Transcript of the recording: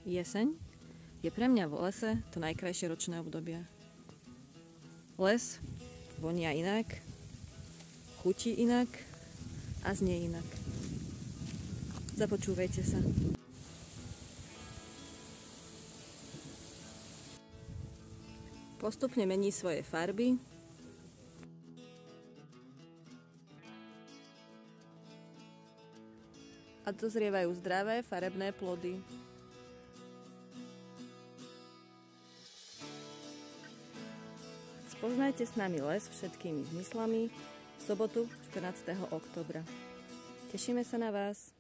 Jeseň je pre mňa v lese to najkrajšie ročné obdobie. Les vonia inak, chutí inak a znie inak. Započúvajte sa. Postupne mení svoje farby a dozrievajú zdravé farebné plody. Spoznajte s nami les všetkými zmyslami v sobotu 14. októbra. Tešíme sa na vás.